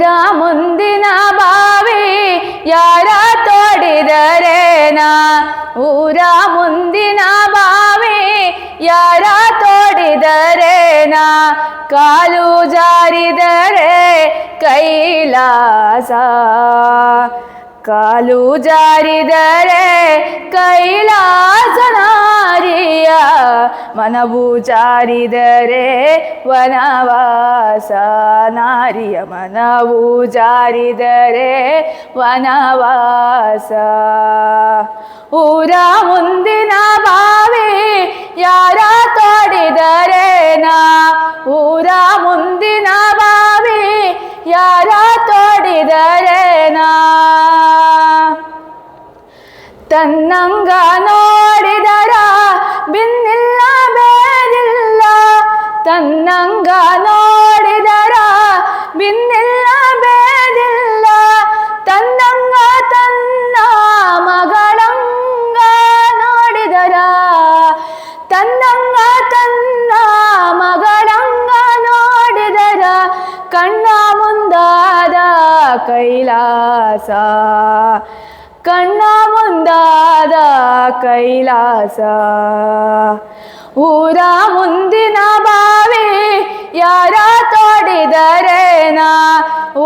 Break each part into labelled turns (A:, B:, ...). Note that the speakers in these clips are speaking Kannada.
A: ಊರ ಮುಂದಿನ ಬಾವಿ ಯಾರ ತೋಡಿದರೇನಾ? ಊರ ಮುಂದಿನ ಬಾವಿ ಯಾರ ತೋಡಿದರೇನಾ? ಕಾಲು ಜಾರಿದರೆ ಕೈಲಾಸ, ಕಾಲು ಜಾರಿದರೆ ಕೈಲಾಸ ನಾರಿಯ, ಮನವು ಜಾರಿದರೆ ವನವಾಸ ನಾರಿಯ, ಮನವು ಜಾರಿದರೆ ವನವಾಸ. ಊರ ಮುಂದಿನ ಬಾವಿ ಯಾರ ತೋಡಿದರೇನಾ? ಊರ ಮುಂದಿನ ಬಾವಿ ಯಾರ ತೋಡಿದರೇನಾ? ತನ್ನಂಗ ನೋಡಿದರ ಬಿನ್ನಿಲ್ಲ ಬೇದಿಲ್ಲ, ತನ್ನಂಗ ನೋಡಿದರ ಬಿನ್ನಿಲ್ಲ ಬೇದಿಲ್ಲ, ತನ್ನಂಗ ತನ್ನ ಮಗಳಂಗ ನೋಡಿದರ, ತನ್ನಂಗ ತನ್ನ ಮಗಳಂಗ ನೋಡಿದರ ಕಣ್ಣ ಮುಂದಾದ ಕೈಲಾಸ, ಕಣ್ಣ ಮುಂದಾದ ಕೈಲಾಸ. ಊರ ಮುಂದಿನ ಬಾವಿ ಯಾರ ತೋಡಿದರೇನಾ?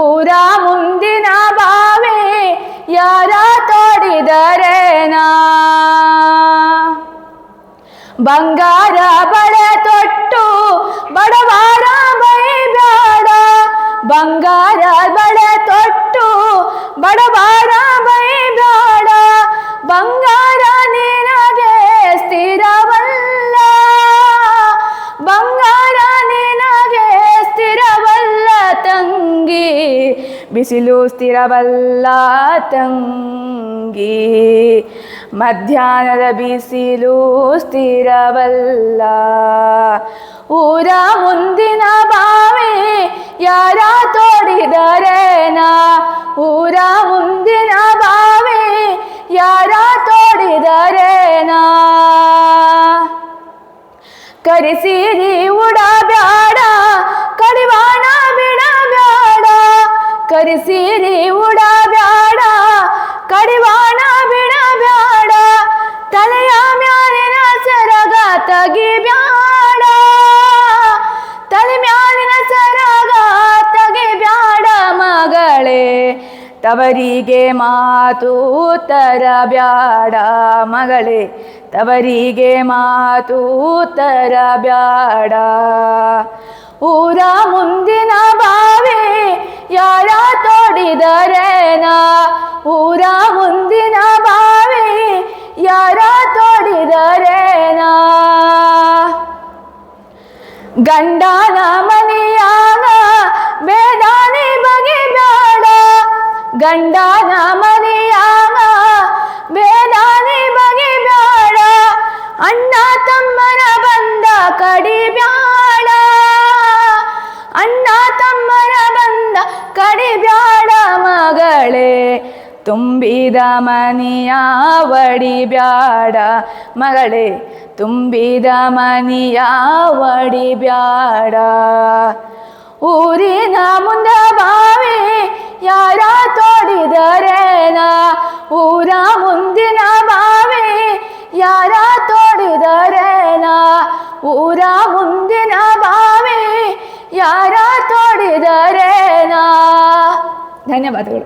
A: ಊರ ಮುಂದಿನ ಬಾವಿ ಯಾರ ತೋಡಿದರೇನಾ? ಬಂಗಾರ ಬಳೆ ತೊಟ್ಟು ಬಡವಾರ ಬೈಬ್ಯಾಡ, ಬಂಗಾರ ಬಳೆ ತೊಟ್ಟು ಬಡವಾರ ಬೈಬ್ಯಾಡ, ಬಂಗಾರ ನಿನಗೆ ಸ್ಥಿರವಲ್ಲ, ಬಂಗಾರ ನಿನಗೆ ಸ್ಥಿರವಲ್ಲ ತಂಗಿ, ಬಿಸಿಲು ಸ್ಥಿರವಲ್ಲ ತಂಗಿ, ಮಧ್ಯಾಹ್ನದ ಬಿಸಿಲು ಸ್ಥಿರವಲ್ಲ. ಊರ ಮುಂದಿನ ಬಾವಿ ಯಾರ ತೋಡಿದರೇನಾ? ಊರ ಮುಂದಿನ ಬಾವಿ ಯಾರ ತೋಡಿದರೇನಾ? ಕರಿಸೀರಿ ಉಡಬ್ಯಾಡ ಕಡಿವಾಣ ಬಿಡಬ್ಯಾಡ, ಕರಿಸೀರಿ ಉಡಬ್ಯಾಡ ಕಡಿವಾಣ ಬಿಡಬ್ಯಾಡ, ತಲೆಯ ಮ್ಯಾಲಿನ ಸೆರಗ ತೆಗಿಬ್ಯಾಡ, ತಲೆ ಮ್ಯಾಲಿನ ಸೆರಗ ತೆಗಿಬ್ಯಾಡ ಮಗಳೇ, ತವರಿಗೆ ಮಾತು ತರಬ್ಯಾಡ ಮಗಳೇ, ತವರಿಗೆ ಮಾತು ತರಬ್ಯಾಡ. ಊರ ಮುಂದಿನ ಬಾವಿ ಯಾರ ತೋಡಿದರೇನಾ? ಊರ ಮುಂದಿನ ಬಾವಿ ಯಾರ ತೋಡಿದರೇನಾ? ಗಂಡನ ಮನೆಯಾಗ ಬೇದಾನಿ ಬಗೆಬ್ಯಾಡ, ಗಂಡನ ಮನೆಯಾಗ ಬೇದಾನಿ ಬಗೆಬ್ಯಾಡ, ಅಣ್ಣ ತಮ್ಮನ ಬಂದ ಕಡಿಬ್ಯಾಡ, ಅಣ್ಣ ತಮ್ಮನ ಬಂದ ಕಡಿಬ್ಯಾಡ ಮಗಳೇ, ತುಂಬಿದ ಮನೆಯ ಒಡಿಬ್ಯಾಡ ಮಗಳೇ, ತುಂಬಿದ ಮನೆಯ ಒಡಿಬ್ಯಾಡ. ಊರಿನ ಮುಂದ ಬಾವಿ ಯಾರ ತೋಡಿದರೇನಾ? ಊರ ಮುಂದಿನ ಬಾವಿ ಯಾರ ತೋಡಿದರೇನಾ? ಊರ ಮುಂದಿನ ಬಾವಿ ಯಾರ ತೋಡಿದರೇನಾ? ಧನ್ಯವಾದಗಳು.